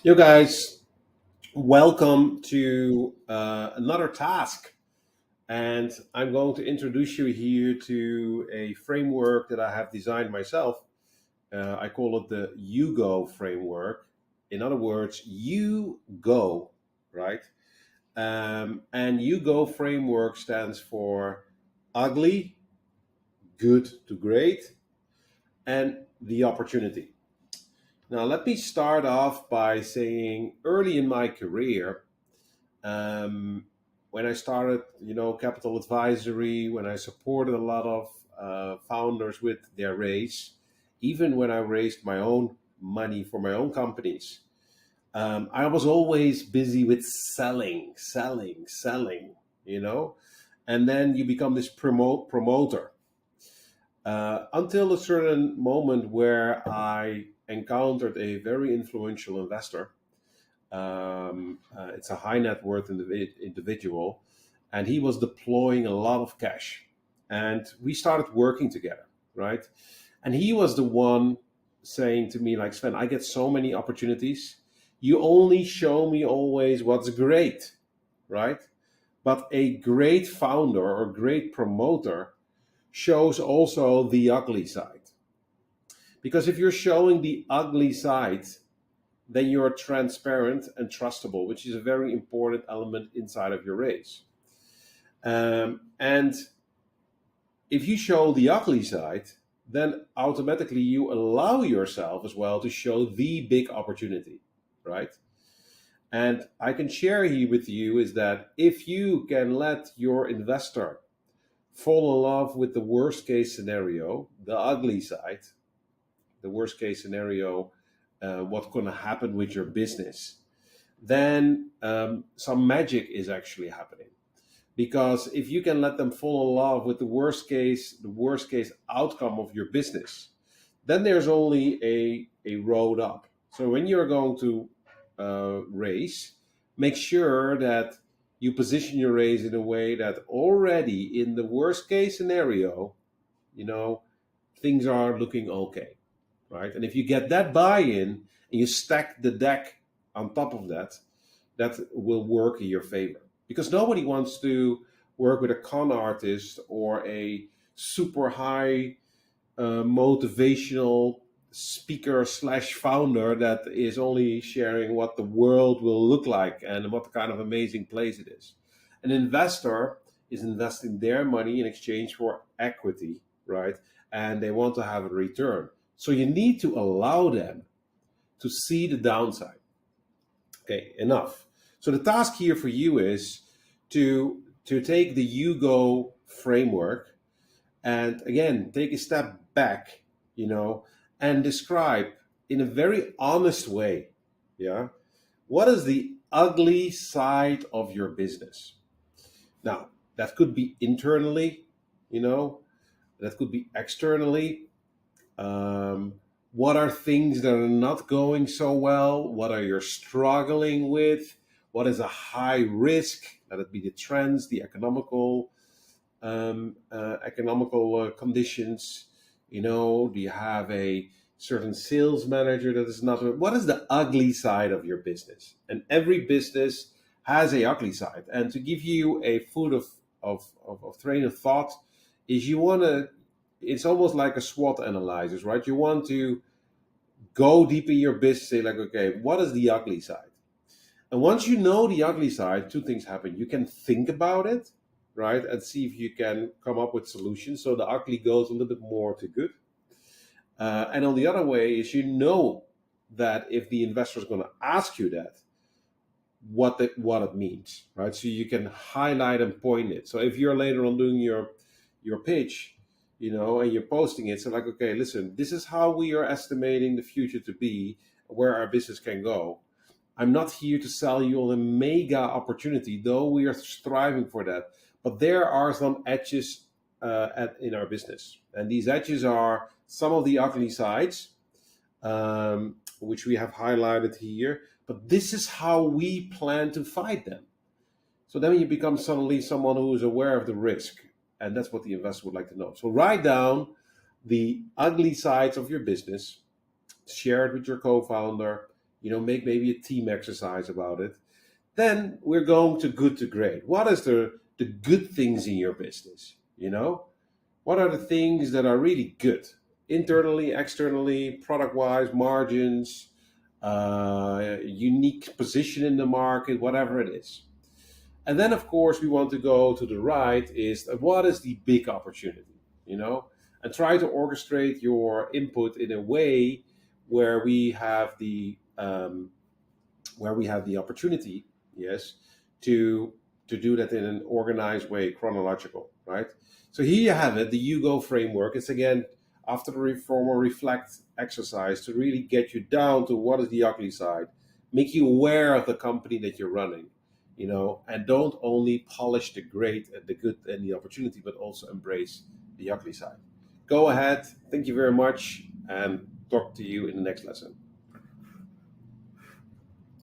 You guys, welcome to another task. And I'm going to introduce you here to a framework that I have designed myself. I call it the You Go framework. In other words, you go, right? And You Go framework stands for ugly, good to great, and the opportunity. Now, let me start off by saying early in my career, Um, when I started, capital advisory, when I supported a lot of founders with their raise, even when I raised my own money for my own companies, I was always busy with selling, selling, selling, you know, and then you become this promoter until a certain moment where I encountered a very influential investor. It's a high net worth individual, and he was deploying a lot of cash. And we started working together, right? And he was the one saying to me, like, Sven, I get so many opportunities. You only show me always what's great, right? But a great founder or great promoter shows also the ugly side. Because if you're showing the ugly side, then you're transparent and trustable, which is a very important element inside of your race. And if you show the ugly side, then automatically you allow yourself as well to show the big opportunity, right? And I can share here with you is that if you can let your investor fall in love with the worst case scenario, the ugly side, the worst case scenario, what's going to happen with your business, then some magic is actually happening. Because if you can let them fall in love with the worst case outcome of your business, then there's only a road up. So when you're going to raise, make sure that you position your raise in a way that already in the worst case scenario, you know, things are looking okay, right? And if you get that buy-in and you stack the deck on top of that, that will work in your favor. Because nobody wants to work with a con artist or a super high motivational speaker slash founder that is only sharing what the world will look like and what kind of amazing place it is. An investor is investing their money in exchange for equity, right? And they want to have a return. So you need to allow them to see the downside. Okay, enough. So the task here for you is to take the You Go framework and again take a step back, and describe in a very honest way, yeah, what is the ugly side of your business. Now, that could be internally, you know, that could be externally. What are things that are not going so well? What are you struggling with? What is a high risk? Let it be the trends, the economical conditions. Do you have a certain sales manager that is not? What is the ugly side of your business? And every business has a ugly side. And to give you a food of train of thought, is you want to. It's almost like a SWOT analysis, right? You want to go deep in your business, say like, okay, what is the ugly side? And once you know the ugly side, two things happen. You can think about it, right, and see if you can come up with solutions. So the ugly goes a little bit more to good. And on the other way is that if the investor is going to ask you that, what it means, right? So you can highlight and point it. So if you're later on doing your pitch, and you're posting it, so like, okay, listen, this is how we are estimating the future to be, where our business can go. I'm not here to sell you on a mega opportunity, though we are striving for that. But there are some edges in our business, and these edges are some of the ugly sides, which we have highlighted here. But this is how we plan to fight them. So then you become suddenly someone who is aware of the risk, and that's what the investor would like to know. So write down the ugly sides of your business, share it with your co-founder, make maybe a team exercise about it. Then we're going to good to great. What is the good things in your business? What are the things that are really good, internally, externally, product wise, margins, unique position in the market, whatever it is. And then, of course, we want to go to the right is what is the big opportunity, you know, and try to orchestrate your input in a way where we have the opportunity, yes, to do that in an organized way, chronological, right? So here you have it, the Hugo framework. It's again after the reform or reflect exercise to really get you down to what is the ugly side, make you aware of the company that you're running, and don't only polish the great and the good and the opportunity, but also embrace the ugly side. Go ahead. Thank you very much, and talk to you in the next lesson.